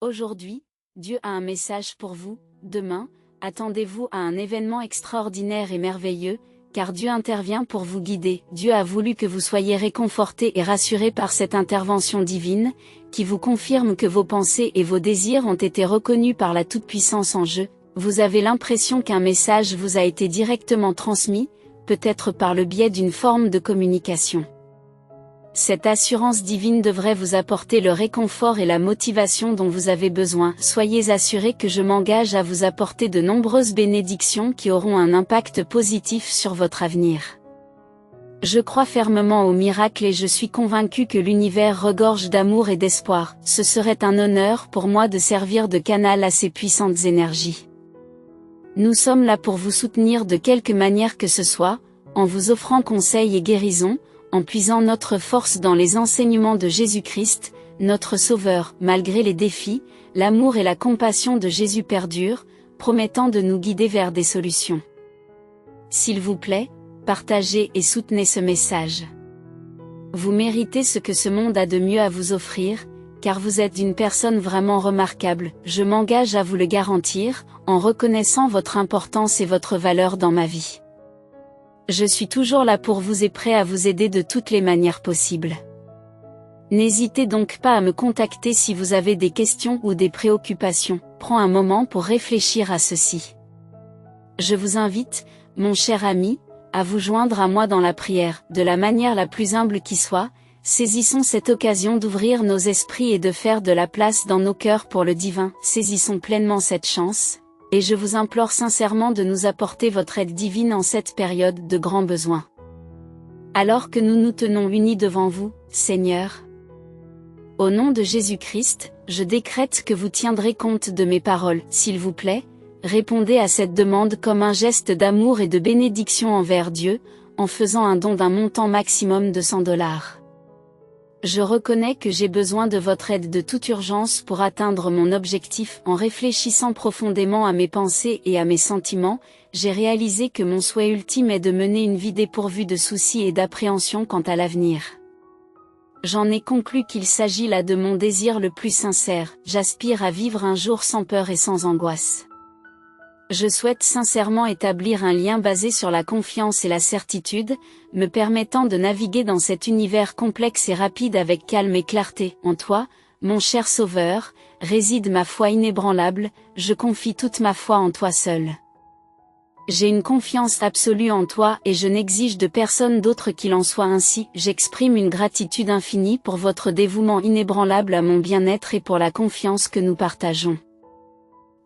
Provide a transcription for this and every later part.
Aujourd'hui, Dieu a un message pour vous. Demain, attendez-vous à un événement extraordinaire et merveilleux, car Dieu intervient pour vous guider. Dieu a voulu que vous soyez réconfortés et rassurés par cette intervention divine, qui vous confirme que vos pensées et vos désirs ont été reconnus par la Toute-Puissance en jeu. Vous avez l'impression qu'un message vous a été directement transmis, peut-être par le biais d'une forme de communication. Cette assurance divine devrait vous apporter le réconfort et la motivation dont vous avez besoin. Soyez assurés que je m'engage à vous apporter de nombreuses bénédictions qui auront un impact positif sur votre avenir. Je crois fermement au miracle et je suis convaincu que l'univers regorge d'amour et d'espoir. Ce serait un honneur pour moi de servir de canal à ces puissantes énergies. Nous sommes là pour vous soutenir de quelque manière que ce soit, en vous offrant conseils et guérison, en puisant notre force dans les enseignements de Jésus-Christ, notre Sauveur. Malgré les défis, l'amour et la compassion de Jésus perdurent, promettant de nous guider vers des solutions. S'il vous plaît, partagez et soutenez ce message. Vous méritez ce que ce monde a de mieux à vous offrir, car vous êtes une personne vraiment remarquable. Je m'engage à vous le garantir, en reconnaissant votre importance et votre valeur dans ma vie. Je suis toujours là pour vous et prêt à vous aider de toutes les manières possibles. N'hésitez donc pas à me contacter si vous avez des questions ou des préoccupations. Prends un moment pour réfléchir à ceci. Je vous invite, mon cher ami, à vous joindre à moi dans la prière, de la manière la plus humble qui soit. Saisissons cette occasion d'ouvrir nos esprits et de faire de la place dans nos cœurs pour le divin. Saisissons pleinement cette chance. Et je vous implore sincèrement de nous apporter votre aide divine en cette période de grand besoin. Alors que nous nous tenons unis devant vous, Seigneur. Au nom de Jésus-Christ, je décrète que vous tiendrez compte de mes paroles. S'il vous plaît, répondez à cette demande comme un geste d'amour et de bénédiction envers Dieu, en faisant un don d'un montant maximum de $100. Je reconnais que j'ai besoin de votre aide de toute urgence pour atteindre mon objectif. En réfléchissant profondément à mes pensées et à mes sentiments, j'ai réalisé que mon souhait ultime est de mener une vie dépourvue de soucis et d'appréhension quant à l'avenir. J'en ai conclu qu'il s'agit là de mon désir le plus sincère. J'aspire à vivre un jour sans peur et sans angoisse. Je souhaite sincèrement établir un lien basé sur la confiance et la certitude, me permettant de naviguer dans cet univers complexe et rapide avec calme et clarté. En toi, mon cher Sauveur, réside ma foi inébranlable, je confie toute ma foi en toi seul. J'ai une confiance absolue en toi et je n'exige de personne d'autre qu'il en soit ainsi. J'exprime une gratitude infinie pour votre dévouement inébranlable à mon bien-être et pour la confiance que nous partageons.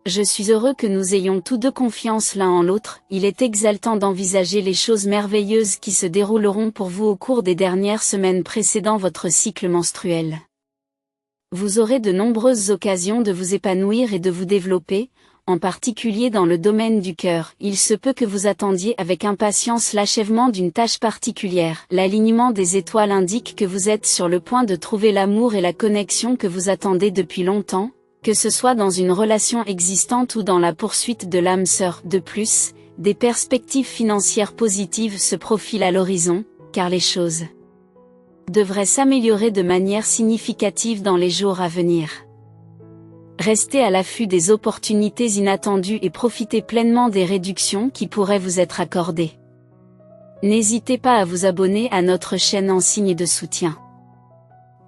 Je suis heureux que nous ayons tous deux confiance l'un en l'autre. Il est exaltant d'envisager les choses merveilleuses qui se dérouleront pour vous au cours des dernières semaines précédant votre cycle menstruel. Vous aurez de nombreuses occasions de vous épanouir et de vous développer, en particulier dans le domaine du cœur. Il se peut que vous attendiez avec impatience l'achèvement d'une tâche particulière. L'alignement des étoiles indique que vous êtes sur le point de trouver l'amour et la connexion que vous attendez depuis longtemps, que ce soit dans une relation existante ou dans la poursuite de l'âme sœur. De plus, des perspectives financières positives se profilent à l'horizon, car les choses devraient s'améliorer de manière significative dans les jours à venir. Restez à l'affût des opportunités inattendues et profitez pleinement des réductions qui pourraient vous être accordées. N'hésitez pas à vous abonner à notre chaîne en signe de soutien.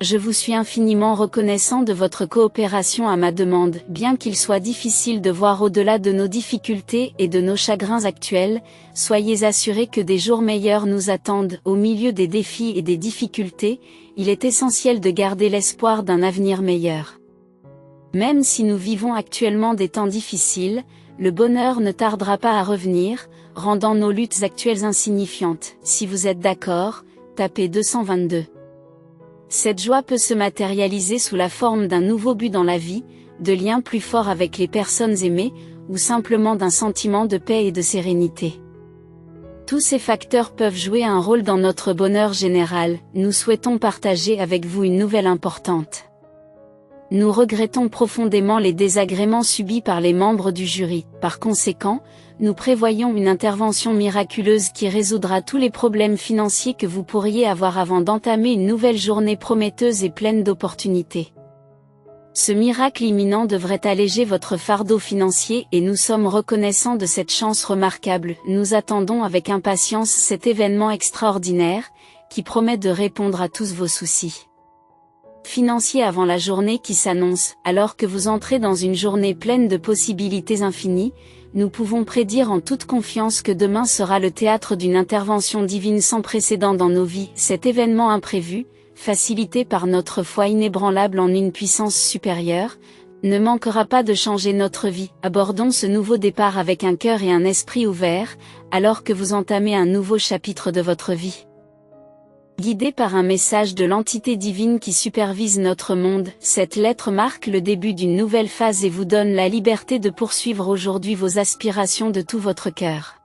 Je vous suis infiniment reconnaissant de votre coopération à ma demande. Bien qu'il soit difficile de voir au-delà de nos difficultés et de nos chagrins actuels, soyez assurés que des jours meilleurs nous attendent. Au milieu des défis et des difficultés, il est essentiel de garder l'espoir d'un avenir meilleur. Même si nous vivons actuellement des temps difficiles, le bonheur ne tardera pas à revenir, rendant nos luttes actuelles insignifiantes. Si vous êtes d'accord, tapez 222. Cette joie peut se matérialiser sous la forme d'un nouveau but dans la vie, de liens plus forts avec les personnes aimées, ou simplement d'un sentiment de paix et de sérénité. Tous ces facteurs peuvent jouer un rôle dans notre bonheur général. Nous souhaitons partager avec vous une nouvelle importante. Nous regrettons profondément les désagréments subis par les membres du jury. Par conséquent, nous prévoyons une intervention miraculeuse qui résoudra tous les problèmes financiers que vous pourriez avoir avant d'entamer une nouvelle journée prometteuse et pleine d'opportunités. Ce miracle imminent devrait alléger votre fardeau financier et nous sommes reconnaissants de cette chance remarquable. Nous attendons avec impatience cet événement extraordinaire, qui promet de répondre à tous vos soucis financiers avant la journée qui s'annonce. Alors que vous entrez dans une journée pleine de possibilités infinies, nous pouvons prédire en toute confiance que demain sera le théâtre d'une intervention divine sans précédent dans nos vies. Cet événement imprévu, facilité par notre foi inébranlable en une puissance supérieure, ne manquera pas de changer notre vie. Abordons ce nouveau départ avec un cœur et un esprit ouverts, alors que vous entamez un nouveau chapitre de votre vie. Guidé par un message de l'entité divine qui supervise notre monde, cette lettre marque le début d'une nouvelle phase et vous donne la liberté de poursuivre aujourd'hui vos aspirations de tout votre cœur.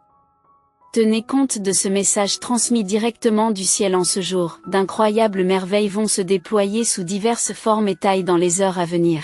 Tenez compte de ce message transmis directement du ciel en ce jour. D'incroyables merveilles vont se déployer sous diverses formes et tailles dans les heures à venir.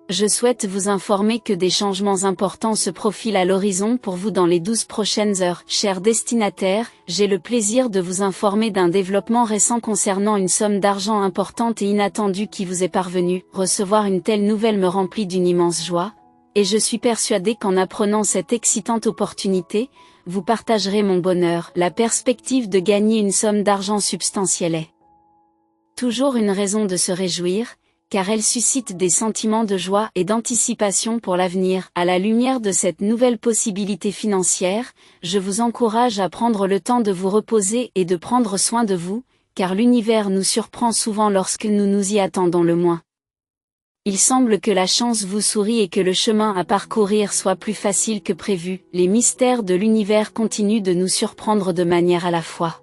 Je souhaite vous informer que des changements importants se profilent à l'horizon pour vous dans les 12 prochaines heures. Chers destinataires, j'ai le plaisir de vous informer d'un développement récent concernant une somme d'argent importante et inattendue qui vous est parvenue. Recevoir une telle nouvelle me remplit d'une immense joie, et je suis persuadé qu'en apprenant cette excitante opportunité, vous partagerez mon bonheur. La perspective de gagner une somme d'argent substantielle est toujours une raison de se réjouir, car elle suscite des sentiments de joie et d'anticipation pour l'avenir. À la lumière de cette nouvelle possibilité financière, je vous encourage à prendre le temps de vous reposer et de prendre soin de vous, car l'univers nous surprend souvent lorsque nous nous y attendons le moins. Il semble que la chance vous sourit et que le chemin à parcourir soit plus facile que prévu. Les mystères de l'univers continuent de nous surprendre de manière à la fois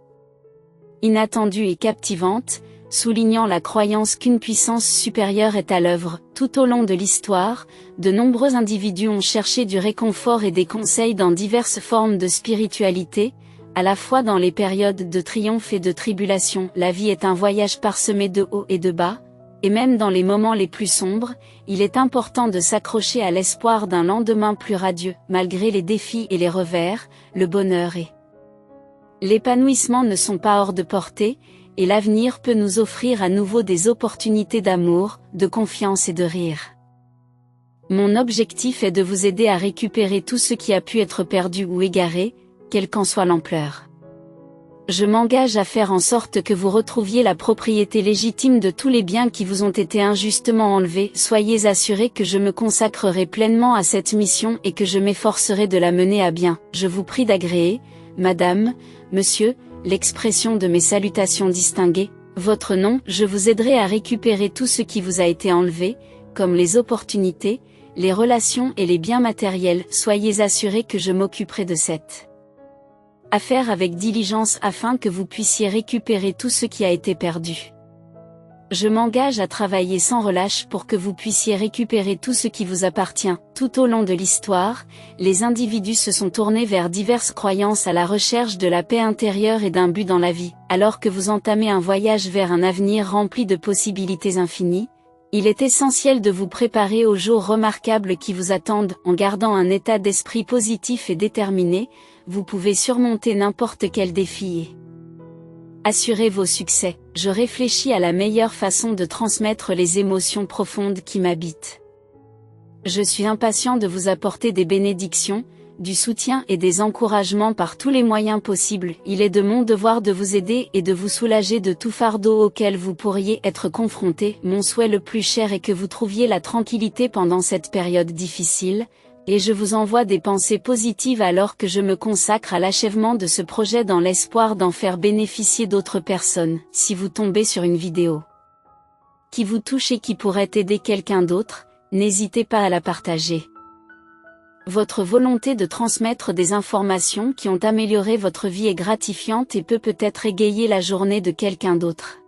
inattendue et captivante, soulignant la croyance qu'une puissance supérieure est à l'œuvre. Tout au long de l'histoire, de nombreux individus ont cherché du réconfort et des conseils dans diverses formes de spiritualité, à la fois dans les périodes de triomphe et de tribulation. La vie est un voyage parsemé de hauts et de bas, et même dans les moments les plus sombres, il est important de s'accrocher à l'espoir d'un lendemain plus radieux. Malgré les défis et les revers, le bonheur et l'épanouissement ne sont pas hors de portée, et l'avenir peut nous offrir à nouveau des opportunités d'amour, de confiance et de rire. Mon objectif est de vous aider à récupérer tout ce qui a pu être perdu ou égaré, quelle qu'en soit l'ampleur. Je m'engage à faire en sorte que vous retrouviez la propriété légitime de tous les biens qui vous ont été injustement enlevés. Soyez assurés que je me consacrerai pleinement à cette mission et que je m'efforcerai de la mener à bien. Je vous prie d'agréer, Madame, Monsieur, l'expression de mes salutations distinguées. Votre nom, je vous aiderai à récupérer tout ce qui vous a été enlevé, comme les opportunités, les relations et les biens matériels. Soyez assurés que je m'occuperai de cette affaire avec diligence afin que vous puissiez récupérer tout ce qui a été perdu. Je m'engage à travailler sans relâche pour que vous puissiez récupérer tout ce qui vous appartient. Tout au long de l'histoire, les individus se sont tournés vers diverses croyances à la recherche de la paix intérieure et d'un but dans la vie. Alors que vous entamez un voyage vers un avenir rempli de possibilités infinies, il est essentiel de vous préparer aux jours remarquables qui vous attendent. En gardant un état d'esprit positif et déterminé, vous pouvez surmonter n'importe quel défi et assurez vos succès. Je réfléchis à la meilleure façon de transmettre les émotions profondes qui m'habitent. Je suis impatient de vous apporter des bénédictions, du soutien et des encouragements par tous les moyens possibles. Il est de mon devoir de vous aider et de vous soulager de tout fardeau auquel vous pourriez être confronté. Mon souhait le plus cher est que vous trouviez la tranquillité pendant cette période difficile, et je vous envoie des pensées positives alors que je me consacre à l'achèvement de ce projet dans l'espoir d'en faire bénéficier d'autres personnes. Si vous tombez sur une vidéo qui vous touche et qui pourrait aider quelqu'un d'autre, n'hésitez pas à la partager. Votre volonté de transmettre des informations qui ont amélioré votre vie est gratifiante et peut peut-être égayer la journée de quelqu'un d'autre.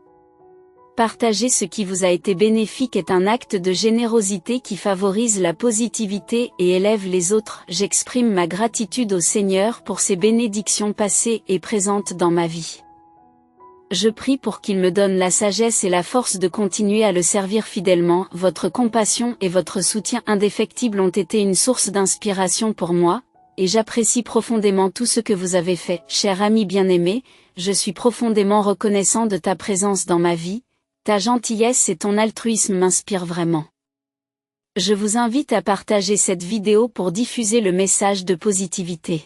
Partager ce qui vous a été bénéfique est un acte de générosité qui favorise la positivité et élève les autres. J'exprime ma gratitude au Seigneur pour ses bénédictions passées et présentes dans ma vie. Je prie pour qu'il me donne la sagesse et la force de continuer à le servir fidèlement. Votre compassion et votre soutien indéfectible ont été une source d'inspiration pour moi, et j'apprécie profondément tout ce que vous avez fait. Cher ami bien-aimé, je suis profondément reconnaissant de ta présence dans ma vie, Ta gentillesse et ton altruisme m'inspirent vraiment. Je vous invite à partager cette vidéo pour diffuser le message de positivité.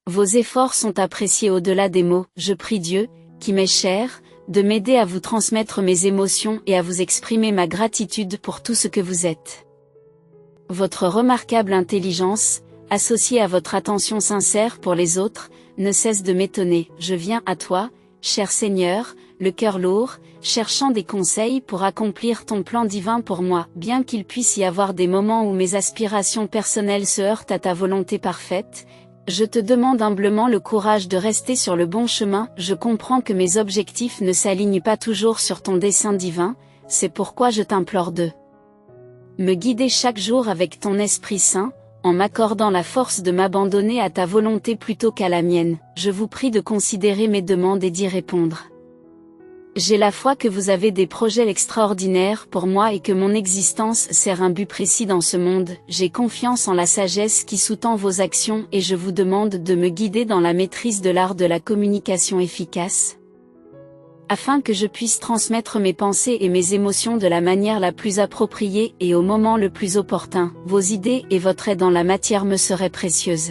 Vos efforts sont appréciés au-delà des mots. Je prie Dieu, qui m'est cher, de m'aider à vous transmettre mes émotions et à vous exprimer ma gratitude pour tout ce que vous êtes. Votre remarquable intelligence, associée à votre attention sincère pour les autres, ne cesse de m'étonner. Je viens à toi, cher Seigneur, le cœur lourd, cherchant des conseils pour accomplir ton plan divin pour moi. Bien qu'il puisse y avoir des moments où mes aspirations personnelles se heurtent à ta volonté parfaite, je te demande humblement le courage de rester sur le bon chemin. Je comprends que mes objectifs ne s'alignent pas toujours sur ton dessein divin, c'est pourquoi je t'implore de me guider chaque jour avec ton Esprit Saint, en m'accordant la force de m'abandonner à ta volonté plutôt qu'à la mienne. Je vous prie de considérer mes demandes et d'y répondre. J'ai la foi que vous avez des projets extraordinaires pour moi et que mon existence sert un but précis dans ce monde. J'ai confiance en la sagesse qui sous-tend vos actions et je vous demande de me guider dans la maîtrise de l'art de la communication efficace, afin que je puisse transmettre mes pensées et mes émotions de la manière la plus appropriée et au moment le plus opportun. Vos idées et votre aide en la matière me seraient précieuses.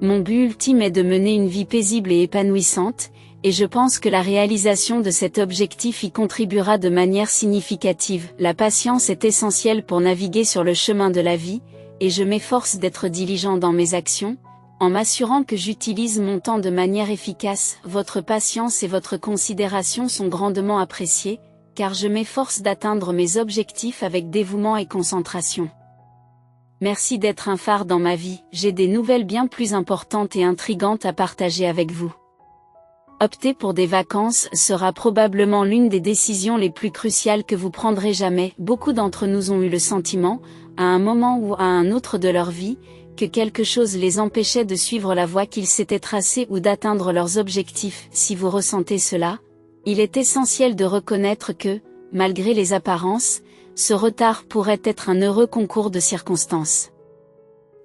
Mon but ultime est de mener une vie paisible et épanouissante, et je pense que la réalisation de cet objectif y contribuera de manière significative. La patience est essentielle pour naviguer sur le chemin de la vie, et je m'efforce d'être diligent dans mes actions, en m'assurant que j'utilise mon temps de manière efficace. Votre patience et votre considération sont grandement appréciées, car je m'efforce d'atteindre mes objectifs avec dévouement et concentration. Merci d'être un phare dans ma vie. J'ai des nouvelles bien plus importantes et intrigantes à partager avec vous. Opter pour des vacances sera probablement l'une des décisions les plus cruciales que vous prendrez jamais. Beaucoup d'entre nous ont eu le sentiment, à un moment ou à un autre de leur vie, que quelque chose les empêchait de suivre la voie qu'ils s'étaient tracée ou d'atteindre leurs objectifs. Si vous ressentez cela, il est essentiel de reconnaître que, malgré les apparences, ce retard pourrait être un heureux concours de circonstances.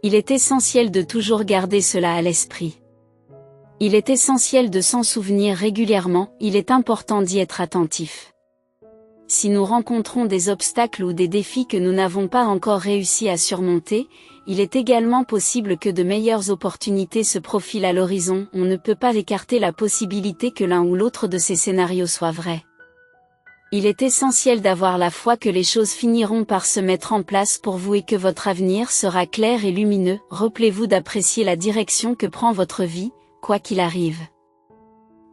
Il est essentiel de toujours garder cela à l'esprit. Il est essentiel de s'en souvenir régulièrement, il est important d'y être attentif. Si nous rencontrons des obstacles ou des défis que nous n'avons pas encore réussi à surmonter, il est également possible que de meilleures opportunités se profilent à l'horizon. On ne peut pas écarter la possibilité que l'un ou l'autre de ces scénarios soit vrai. Il est essentiel d'avoir la foi que les choses finiront par se mettre en place pour vous et que votre avenir sera clair et lumineux. Rappelez-vous d'apprécier la direction que prend votre vie, quoi qu'il arrive.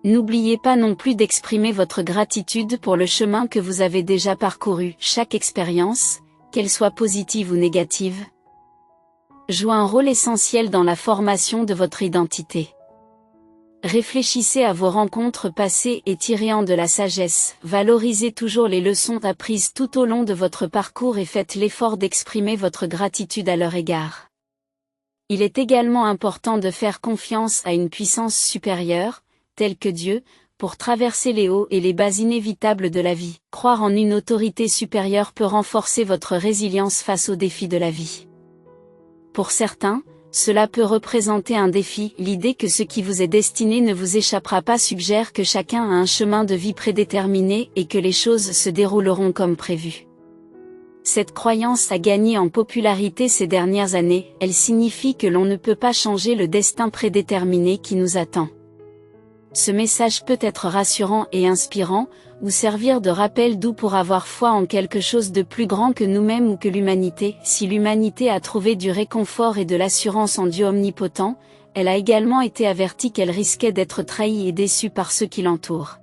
N'oubliez pas non plus d'exprimer votre gratitude pour le chemin que vous avez déjà parcouru. Chaque expérience, qu'elle soit positive ou négative, joue un rôle essentiel dans la formation de votre identité. Réfléchissez à vos rencontres passées et tirez-en de la sagesse. Valorisez toujours les leçons apprises tout au long de votre parcours et faites l'effort d'exprimer votre gratitude à leur égard. Il est également important de faire confiance à une puissance supérieure, telle que Dieu, pour traverser les hauts et les bas inévitables de la vie. Croire en une autorité supérieure peut renforcer votre résilience face aux défis de la vie. Pour certains, cela peut représenter un défi. L'idée que ce qui vous est destiné ne vous échappera pas suggère que chacun a un chemin de vie prédéterminé et que les choses se dérouleront comme prévu. Cette croyance a gagné en popularité ces dernières années. Elle signifie que l'on ne peut pas changer le destin prédéterminé qui nous attend. Ce message peut être rassurant et inspirant, ou servir de rappel doux pour avoir foi en quelque chose de plus grand que nous-mêmes ou que l'humanité. Si l'humanité a trouvé du réconfort et de l'assurance en Dieu omnipotent, elle a également été avertie qu'elle risquait d'être trahie et déçue par ceux qui l'entourent.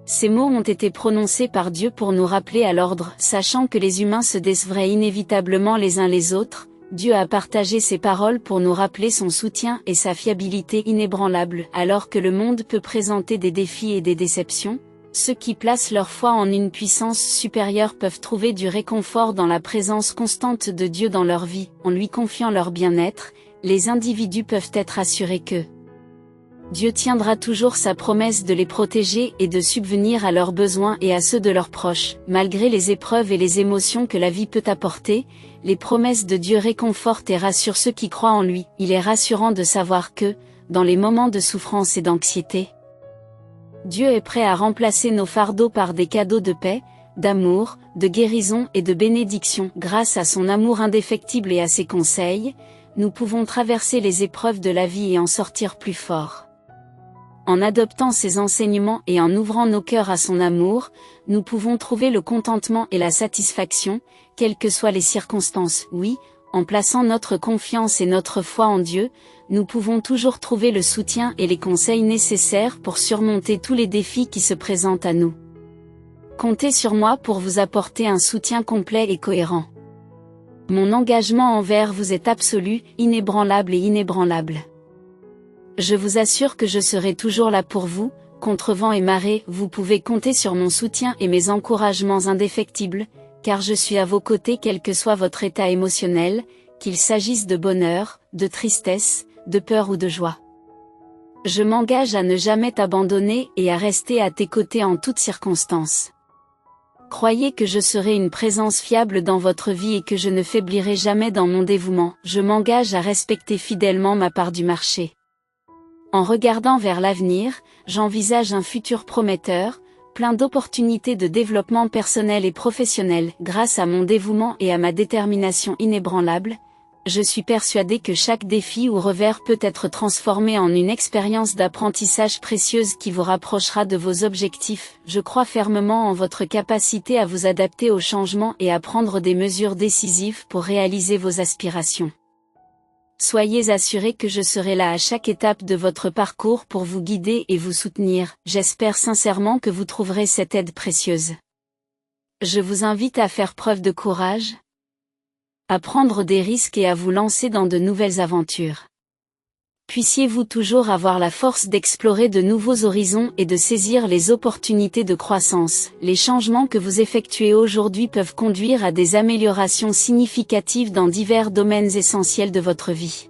Ces mots ont été prononcés par Dieu pour nous rappeler à l'ordre. Sachant que les humains se décevraient inévitablement les uns les autres, Dieu a partagé ces paroles pour nous rappeler son soutien et sa fiabilité inébranlable. Alors que le monde peut présenter des défis et des déceptions, ceux qui placent leur foi en une puissance supérieure peuvent trouver du réconfort dans la présence constante de Dieu dans leur vie. En lui confiant leur bien-être, les individus peuvent être assurés que Dieu tiendra toujours sa promesse de les protéger et de subvenir à leurs besoins et à ceux de leurs proches. Malgré les épreuves et les émotions que la vie peut apporter, les promesses de Dieu réconfortent et rassurent ceux qui croient en lui. Il est rassurant de savoir que, dans les moments de souffrance et d'anxiété, Dieu est prêt à remplacer nos fardeaux par des cadeaux de paix, d'amour, de guérison et de bénédiction. Grâce à son amour indéfectible et à ses conseils, nous pouvons traverser les épreuves de la vie et en sortir plus forts. En adoptant ses enseignements et en ouvrant nos cœurs à son amour, nous pouvons trouver le contentement et la satisfaction, quelles que soient les circonstances. Oui, en plaçant notre confiance et notre foi en Dieu, nous pouvons toujours trouver le soutien et les conseils nécessaires pour surmonter tous les défis qui se présentent à nous. Comptez sur moi pour vous apporter un soutien complet et cohérent. Mon engagement envers vous est absolu, inébranlable et inébranlable. Je vous assure que je serai toujours là pour vous, contre vent et marée. Vous pouvez compter sur mon soutien et mes encouragements indéfectibles, car je suis à vos côtés quel que soit votre état émotionnel, qu'il s'agisse de bonheur, de tristesse, de peur ou de joie. Je m'engage à ne jamais t'abandonner et à rester à tes côtés en toutes circonstances. Croyez que je serai une présence fiable dans votre vie et que je ne faiblirai jamais dans mon dévouement. Je m'engage à respecter fidèlement ma part du marché. En regardant vers l'avenir, j'envisage un futur prometteur, plein d'opportunités de développement personnel et professionnel. Grâce à mon dévouement et à ma détermination inébranlable, je suis persuadé que chaque défi ou revers peut être transformé en une expérience d'apprentissage précieuse qui vous rapprochera de vos objectifs. Je crois fermement en votre capacité à vous adapter aux changements et à prendre des mesures décisives pour réaliser vos aspirations. Soyez assurés que je serai là à chaque étape de votre parcours pour vous guider et vous soutenir. J'espère sincèrement que vous trouverez cette aide précieuse. Je vous invite à faire preuve de courage, à prendre des risques et à vous lancer dans de nouvelles aventures. Puissiez-vous toujours avoir la force d'explorer de nouveaux horizons et de saisir les opportunités de croissance. Les changements que vous effectuez aujourd'hui peuvent conduire à des améliorations significatives dans divers domaines essentiels de votre vie.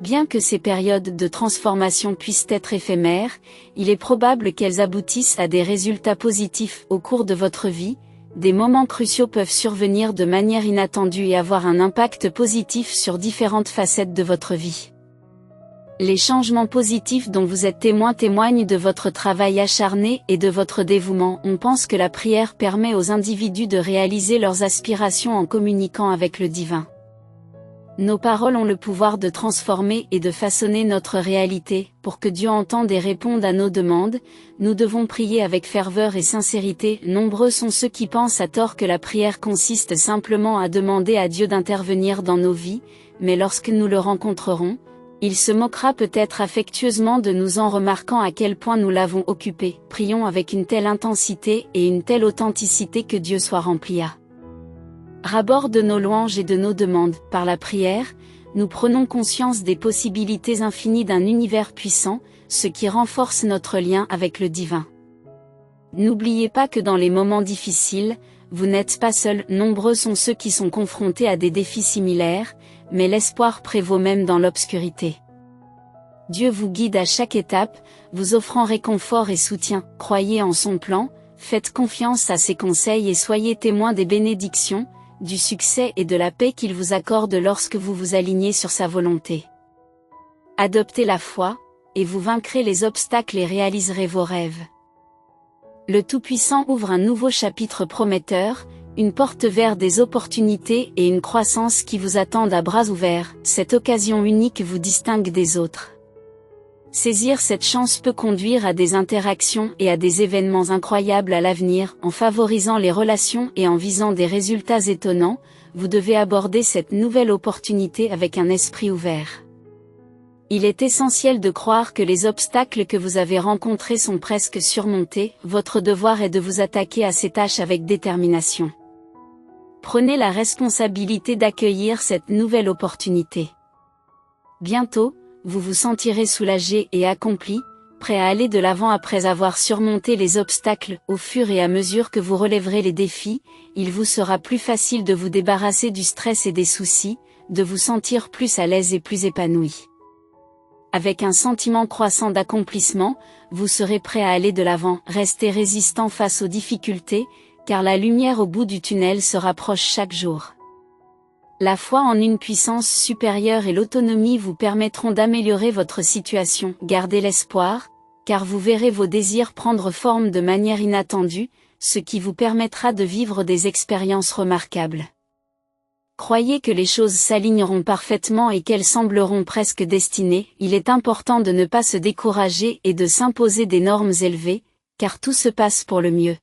Bien que ces périodes de transformation puissent être éphémères, il est probable qu'elles aboutissent à des résultats positifs au cours de votre vie. Des moments cruciaux peuvent survenir de manière inattendue et avoir un impact positif sur différentes facettes de votre vie. Les changements positifs dont vous êtes témoin témoignent de votre travail acharné et de votre dévouement. On pense que la prière permet aux individus de réaliser leurs aspirations en communiquant avec le divin. Nos paroles ont le pouvoir de transformer et de façonner notre réalité. Pour que Dieu entende et réponde à nos demandes, nous devons prier avec ferveur et sincérité. Nombreux sont ceux qui pensent à tort que la prière consiste simplement à demander à Dieu d'intervenir dans nos vies, mais lorsque nous le rencontrerons, il se moquera peut-être affectueusement de nous en remarquant à quel point nous l'avons occupé. Prions avec une telle intensité et une telle authenticité que Dieu soit rempli à ras-bord de nos louanges et de nos demandes. Par la prière, nous prenons conscience des possibilités infinies d'un univers puissant, ce qui renforce notre lien avec le divin. N'oubliez pas que dans les moments difficiles, vous n'êtes pas seul. Nombreux sont ceux qui sont confrontés à des défis similaires, mais l'espoir prévaut même dans l'obscurité. Dieu vous guide à chaque étape, vous offrant réconfort et soutien. Croyez en son plan, faites confiance à ses conseils et soyez témoins des bénédictions, du succès et de la paix qu'il vous accorde lorsque vous vous alignez sur sa volonté. Adoptez la foi, et vous vaincrez les obstacles et réaliserez vos rêves. Le Tout-Puissant ouvre un nouveau chapitre prometteur, une porte vers des opportunités et une croissance qui vous attendent à bras ouverts. Cette occasion unique vous distingue des autres. Saisir cette chance peut conduire à des interactions et à des événements incroyables à l'avenir. En favorisant les relations et en visant des résultats étonnants, vous devez aborder cette nouvelle opportunité avec un esprit ouvert. Il est essentiel de croire que les obstacles que vous avez rencontrés sont presque surmontés. Votre devoir est de vous attaquer à ces tâches avec détermination. Prenez la responsabilité d'accueillir cette nouvelle opportunité. Bientôt, vous vous sentirez soulagé et accompli, prêt à aller de l'avant après avoir surmonté les obstacles. Au fur et à mesure que vous relèverez les défis, il vous sera plus facile de vous débarrasser du stress et des soucis, de vous sentir plus à l'aise et plus épanoui. Avec un sentiment croissant d'accomplissement, vous serez prêt à aller de l'avant. Restez résistant face aux difficultés, car la lumière au bout du tunnel se rapproche chaque jour. La foi en une puissance supérieure et l'autonomie vous permettront d'améliorer votre situation. Gardez l'espoir, car vous verrez vos désirs prendre forme de manière inattendue, ce qui vous permettra de vivre des expériences remarquables. Croyez que les choses s'aligneront parfaitement et qu'elles sembleront presque destinées. Il est important de ne pas se décourager et de s'imposer des normes élevées, car tout se passe pour le mieux.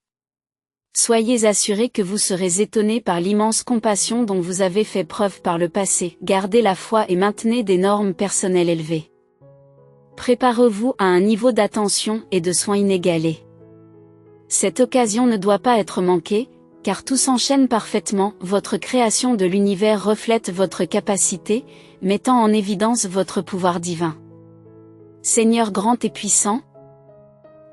Soyez assurés que vous serez étonnés par l'immense compassion dont vous avez fait preuve par le passé. Gardez la foi et maintenez des normes personnelles élevées. Préparez-vous à un niveau d'attention et de soins inégalé. Cette occasion ne doit pas être manquée, car tout s'enchaîne parfaitement. Votre création de l'univers reflète votre capacité, mettant en évidence votre pouvoir divin. Seigneur grand et puissant,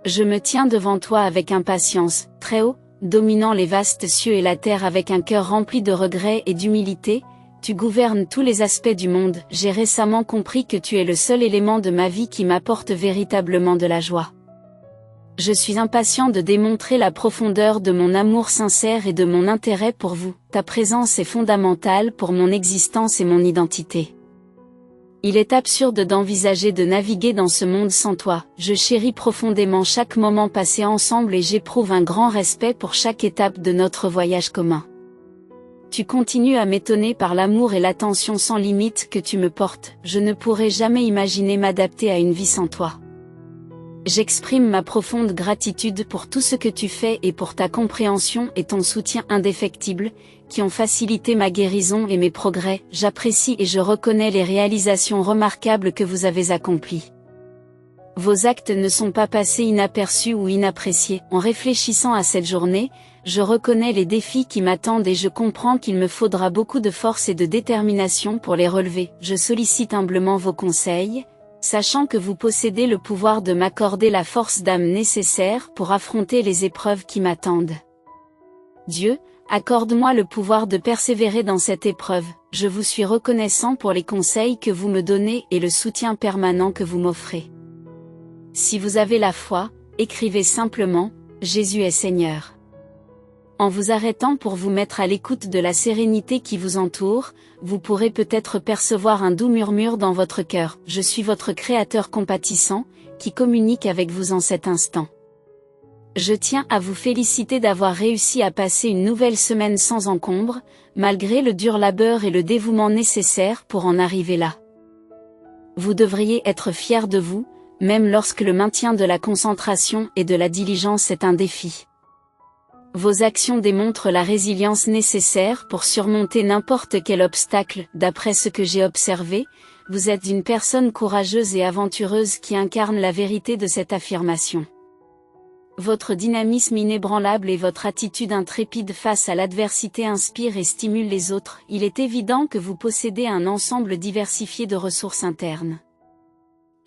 je me tiens devant toi avec impatience, très haut, dominant les vastes cieux et la terre avec un cœur rempli de regrets et d'humilité. Tu gouvernes tous les aspects du monde. J'ai récemment compris que tu es le seul élément de ma vie qui m'apporte véritablement de la joie. Je suis impatient de démontrer la profondeur de mon amour sincère et de mon intérêt pour vous. Ta présence est fondamentale pour mon existence et mon identité. Il est absurde d'envisager de naviguer dans ce monde sans toi. Je chéris profondément chaque moment passé ensemble et j'éprouve un grand respect pour chaque étape de notre voyage commun. Tu continues à m'étonner par l'amour et l'attention sans limite que tu me portes. Je ne pourrais jamais imaginer m'adapter à une vie sans toi. J'exprime ma profonde gratitude pour tout ce que tu fais et pour ta compréhension et ton soutien indéfectible, qui ont facilité ma guérison et mes progrès. J'apprécie et je reconnais les réalisations remarquables que vous avez accomplies. Vos actes ne sont pas passés inaperçus ou inappréciés. En réfléchissant à cette journée, je reconnais les défis qui m'attendent et je comprends qu'il me faudra beaucoup de force et de détermination pour les relever. Je sollicite humblement vos conseils, sachant que vous possédez le pouvoir de m'accorder la force d'âme nécessaire pour affronter les épreuves qui m'attendent. Dieu, accorde-moi le pouvoir de persévérer dans cette épreuve. Je vous suis reconnaissant pour les conseils que vous me donnez et le soutien permanent que vous m'offrez. Si vous avez la foi, écrivez simplement « Jésus est Seigneur ». En vous arrêtant pour vous mettre à l'écoute de la sérénité qui vous entoure, vous pourrez peut-être percevoir un doux murmure dans votre cœur. Je suis votre Créateur compatissant, qui communique avec vous en cet instant. Je tiens à vous féliciter d'avoir réussi à passer une nouvelle semaine sans encombre, malgré le dur labeur et le dévouement nécessaires pour en arriver là. Vous devriez être fiers de vous, même lorsque le maintien de la concentration et de la diligence est un défi. Vos actions démontrent la résilience nécessaire pour surmonter n'importe quel obstacle. D'après ce que j'ai observé, vous êtes une personne courageuse et aventureuse qui incarne la vérité de cette affirmation. Votre dynamisme inébranlable et votre attitude intrépide face à l'adversité inspirent et stimulent les autres. Il est évident que vous possédez un ensemble diversifié de ressources internes.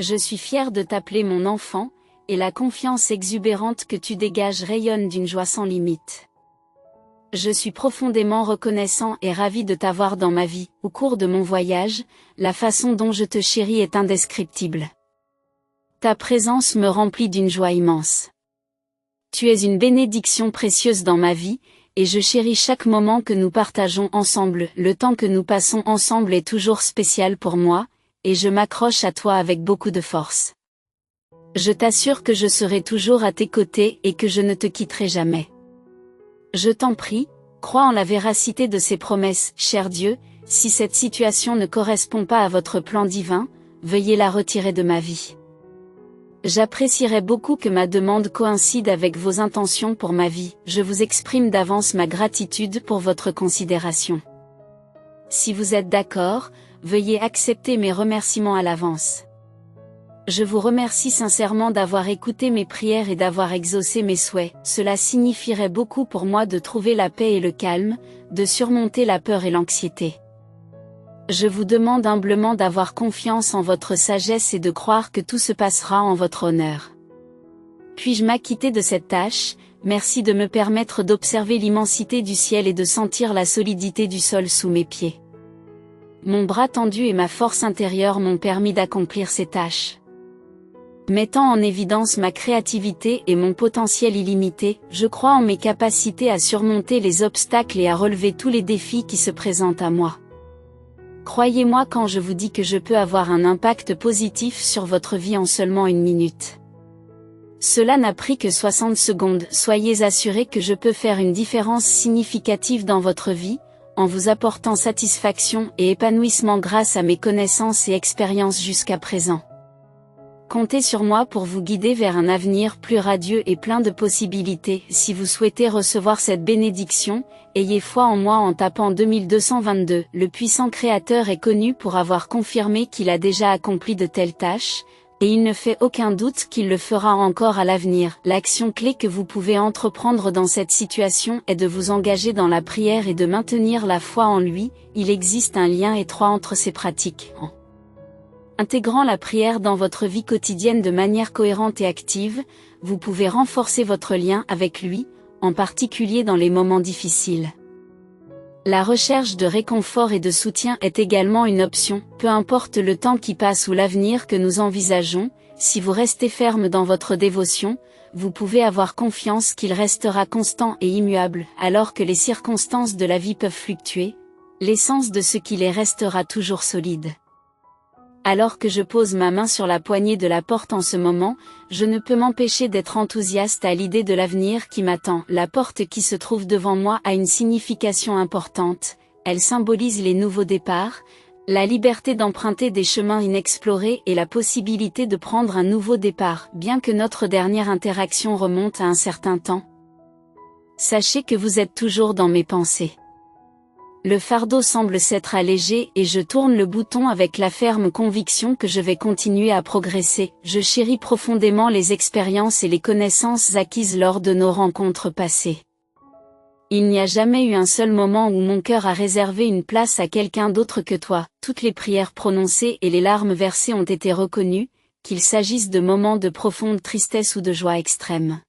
Je suis fier de t'appeler mon enfant, et la confiance exubérante que tu dégages rayonne d'une joie sans limite. Je suis profondément reconnaissant et ravi de t'avoir dans ma vie. Au cours de mon voyage, la façon dont je te chéris est indescriptible. Ta présence me remplit d'une joie immense. Tu es une bénédiction précieuse dans ma vie, et je chéris chaque moment que nous partageons ensemble. Le temps que nous passons ensemble est toujours spécial pour moi, et je m'accroche à toi avec beaucoup de force. Je t'assure que je serai toujours à tes côtés et que je ne te quitterai jamais. Je t'en prie, crois en la véracité de ces promesses. Cher Dieu, si cette situation ne correspond pas à votre plan divin, veuillez la retirer de ma vie. J'apprécierais beaucoup que ma demande coïncide avec vos intentions pour ma vie. Je vous exprime d'avance ma gratitude pour votre considération. Si vous êtes d'accord, veuillez accepter mes remerciements à l'avance. Je vous remercie sincèrement d'avoir écouté mes prières et d'avoir exaucé mes souhaits. Cela signifierait beaucoup pour moi de trouver la paix et le calme, de surmonter la peur et l'anxiété. Je vous demande humblement d'avoir confiance en votre sagesse et de croire que tout se passera en votre honneur. Puis-je m'acquitter de cette tâche? Merci de me permettre d'observer l'immensité du ciel et de sentir la solidité du sol sous mes pieds. Mon bras tendu et ma force intérieure m'ont permis d'accomplir ces tâches. Mettant en évidence ma créativité et mon potentiel illimité, je crois en mes capacités à surmonter les obstacles et à relever tous les défis qui se présentent à moi. Croyez-moi quand je vous dis que je peux avoir un impact positif sur votre vie en seulement une minute. Cela n'a pris que 60 secondes. Soyez assurés que je peux faire une différence significative dans votre vie, en vous apportant satisfaction et épanouissement grâce à mes connaissances et expériences jusqu'à présent. Comptez sur moi pour vous guider vers un avenir plus radieux et plein de possibilités. Si vous souhaitez recevoir cette bénédiction, ayez foi en moi en tapant 2222. Le puissant Créateur est connu pour avoir confirmé qu'il a déjà accompli de telles tâches, et il ne fait aucun doute qu'il le fera encore à l'avenir. L'action clé que vous pouvez entreprendre dans cette situation est de vous engager dans la prière et de maintenir la foi en lui. Il existe un lien étroit entre ces pratiques. Intégrant la prière dans votre vie quotidienne de manière cohérente et active, vous pouvez renforcer votre lien avec lui, en particulier dans les moments difficiles. La recherche de réconfort et de soutien est également une option, peu importe le temps qui passe ou l'avenir que nous envisageons. Si vous restez ferme dans votre dévotion, vous pouvez avoir confiance qu'il restera constant et immuable. Alors que les circonstances de la vie peuvent fluctuer, l'essence de ce qu'il est restera toujours solide. Alors que je pose ma main sur la poignée de la porte en ce moment, je ne peux m'empêcher d'être enthousiaste à l'idée de l'avenir qui m'attend. La porte qui se trouve devant moi a une signification importante. Elle symbolise les nouveaux départs, la liberté d'emprunter des chemins inexplorés et la possibilité de prendre un nouveau départ, bien que notre dernière interaction remonte à un certain temps. Sachez que vous êtes toujours dans mes pensées. Le fardeau semble s'être allégé et je tourne le bouton avec la ferme conviction que je vais continuer à progresser. Je chéris profondément les expériences et les connaissances acquises lors de nos rencontres passées. Il n'y a jamais eu un seul moment où mon cœur a réservé une place à quelqu'un d'autre que toi. Toutes les prières prononcées et les larmes versées ont été reconnues, qu'il s'agisse de moments de profonde tristesse ou de joie extrême.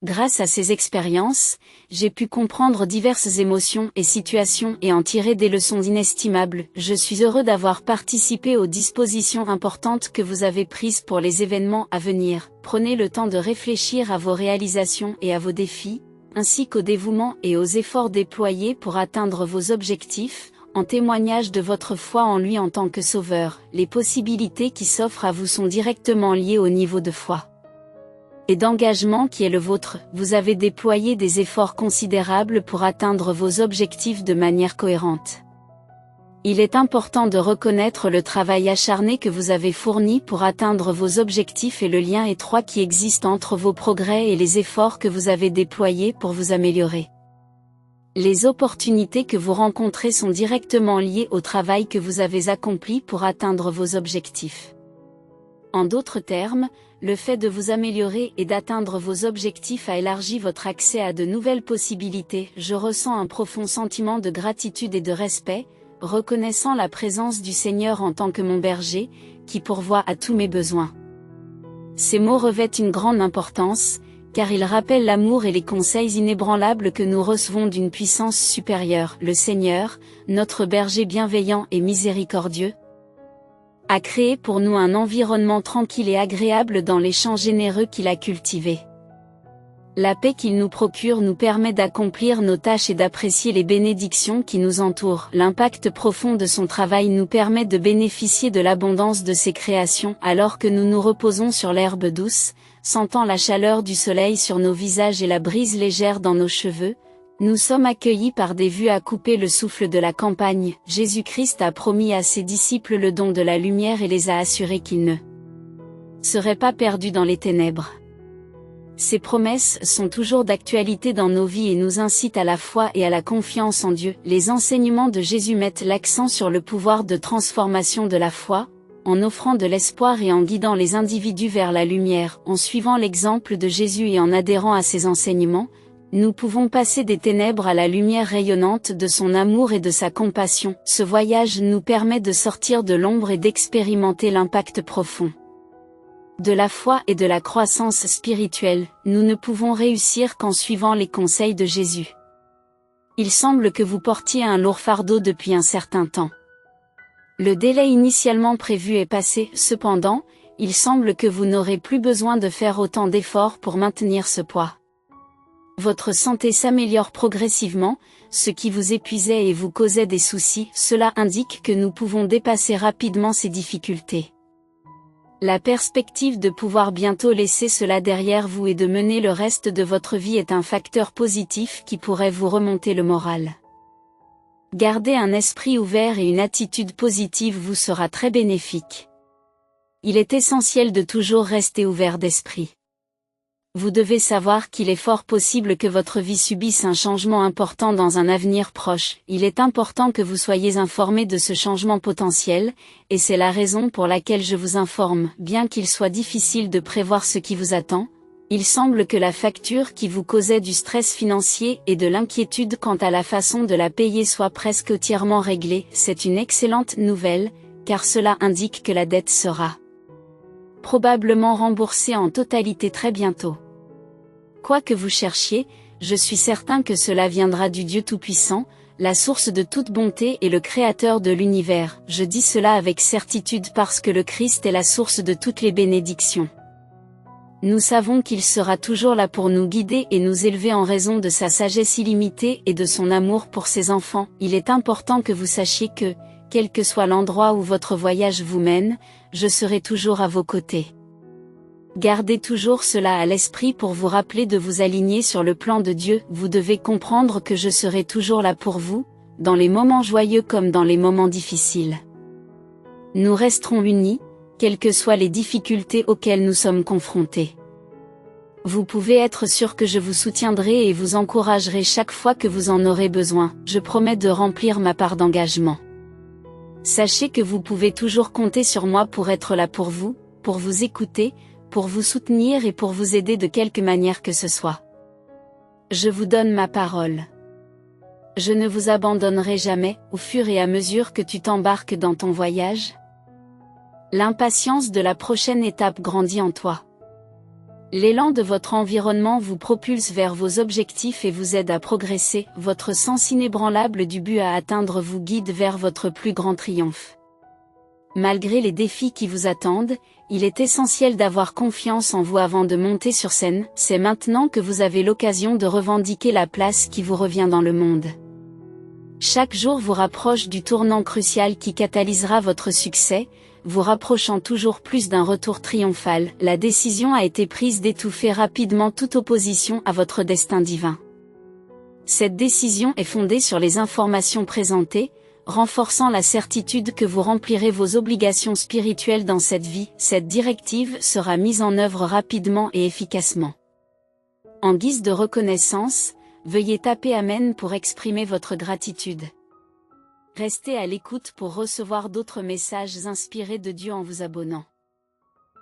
Grâce à ces expériences, j'ai pu comprendre diverses émotions et situations et en tirer des leçons inestimables. Je suis heureux d'avoir participé aux dispositions importantes que vous avez prises pour les événements à venir. Prenez le temps de réfléchir à vos réalisations et à vos défis, ainsi qu'au dévouement et aux efforts déployés pour atteindre vos objectifs, en témoignage de votre foi en lui en tant que sauveur. Les possibilités qui s'offrent à vous sont directement liées au niveau de foi et d'engagement qui est le vôtre. Vous avez déployé des efforts considérables pour atteindre vos objectifs de manière cohérente. Il est important de reconnaître le travail acharné que vous avez fourni pour atteindre vos objectifs et le lien étroit qui existe entre vos progrès et les efforts que vous avez déployés pour vous améliorer. Les opportunités que vous rencontrez sont directement liées au travail que vous avez accompli pour atteindre vos objectifs. En d'autres termes, le fait de vous améliorer et d'atteindre vos objectifs a élargi votre accès à de nouvelles possibilités. Je ressens un profond sentiment de gratitude et de respect, reconnaissant la présence du Seigneur en tant que mon berger, qui pourvoit à tous mes besoins. Ces mots revêtent une grande importance, car ils rappellent l'amour et les conseils inébranlables que nous recevons d'une puissance supérieure. Le Seigneur, notre berger bienveillant et miséricordieux, a créé pour nous un environnement tranquille et agréable dans les champs généreux qu'il a cultivés. La paix qu'il nous procure nous permet d'accomplir nos tâches et d'apprécier les bénédictions qui nous entourent. L'impact profond de son travail nous permet de bénéficier de l'abondance de ses créations alors que nous nous reposons sur l'herbe douce, sentant la chaleur du soleil sur nos visages et la brise légère dans nos cheveux. Nous sommes accueillis par des vues à couper le souffle de la campagne. Jésus-Christ a promis à ses disciples le don de la lumière et les a assurés qu'ils ne seraient pas perdus dans les ténèbres. Ces promesses sont toujours d'actualité dans nos vies et nous incitent à la foi et à la confiance en Dieu. Les enseignements de Jésus mettent l'accent sur le pouvoir de transformation de la foi, en offrant de l'espoir et en guidant les individus vers la lumière. En suivant l'exemple de Jésus et en adhérant à ses enseignements, nous pouvons passer des ténèbres à la lumière rayonnante de son amour et de sa compassion. Ce voyage nous permet de sortir de l'ombre et d'expérimenter l'impact profond de la foi et de la croissance spirituelle. Nous ne pouvons réussir qu'en suivant les conseils de Jésus. Il semble que vous portiez un lourd fardeau depuis un certain temps. Le délai initialement prévu est passé, cependant, il semble que vous n'aurez plus besoin de faire autant d'efforts pour maintenir ce poids. Votre santé s'améliore progressivement, ce qui vous épuisait et vous causait des soucis. Cela indique que nous pouvons dépasser rapidement ces difficultés. La perspective de pouvoir bientôt laisser cela derrière vous et de mener le reste de votre vie est un facteur positif qui pourrait vous remonter le moral. Garder un esprit ouvert et une attitude positive vous sera très bénéfique. Il est essentiel de toujours rester ouvert d'esprit. Vous devez savoir qu'il est fort possible que votre vie subisse un changement important dans un avenir proche. Il est important que vous soyez informé de ce changement potentiel, et c'est la raison pour laquelle je vous informe. Bien qu'il soit difficile de prévoir ce qui vous attend, il semble que la facture qui vous causait du stress financier et de l'inquiétude quant à la façon de la payer soit presque entièrement réglée. C'est une excellente nouvelle, car cela indique que la dette sera probablement remboursée en totalité très bientôt. Quoi que vous cherchiez, je suis certain que cela viendra du Dieu Tout-Puissant, la source de toute bonté et le Créateur de l'univers. Je dis cela avec certitude parce que le Christ est la source de toutes les bénédictions. Nous savons qu'il sera toujours là pour nous guider et nous élever en raison de sa sagesse illimitée et de son amour pour ses enfants. Il est important que vous sachiez que, quel que soit l'endroit où votre voyage vous mène, je serai toujours à vos côtés. Gardez toujours cela à l'esprit pour vous rappeler de vous aligner sur le plan de Dieu. Vous devez comprendre que je serai toujours là pour vous, dans les moments joyeux comme dans les moments difficiles. Nous resterons unis, quelles que soient les difficultés auxquelles nous sommes confrontés. Vous pouvez être sûr que je vous soutiendrai et vous encouragerai chaque fois que vous en aurez besoin. Je promets de remplir ma part d'engagement. Sachez que vous pouvez toujours compter sur moi pour être là pour vous écouter, pour vous soutenir et pour vous aider de quelque manière que ce soit. Je vous donne ma parole. Je ne vous abandonnerai jamais, au fur et à mesure que tu t'embarques dans ton voyage. L'impatience de la prochaine étape grandit en toi. L'élan de votre environnement vous propulse vers vos objectifs et vous aide à progresser. Votre sens inébranlable du but à atteindre vous guide vers votre plus grand triomphe. Malgré les défis qui vous attendent, il est essentiel d'avoir confiance en vous avant de monter sur scène. C'est maintenant que vous avez l'occasion de revendiquer la place qui vous revient dans le monde. Chaque jour vous rapproche du tournant crucial qui catalysera votre succès, vous rapprochant toujours plus d'un retour triomphal. La décision a été prise d'étouffer rapidement toute opposition à votre destin divin. Cette décision est fondée sur les informations présentées, renforçant la certitude que vous remplirez vos obligations spirituelles dans cette vie. Cette directive sera mise en œuvre rapidement et efficacement. En guise de reconnaissance, veuillez taper Amen pour exprimer votre gratitude. Restez à l'écoute pour recevoir d'autres messages inspirés de Dieu en vous abonnant.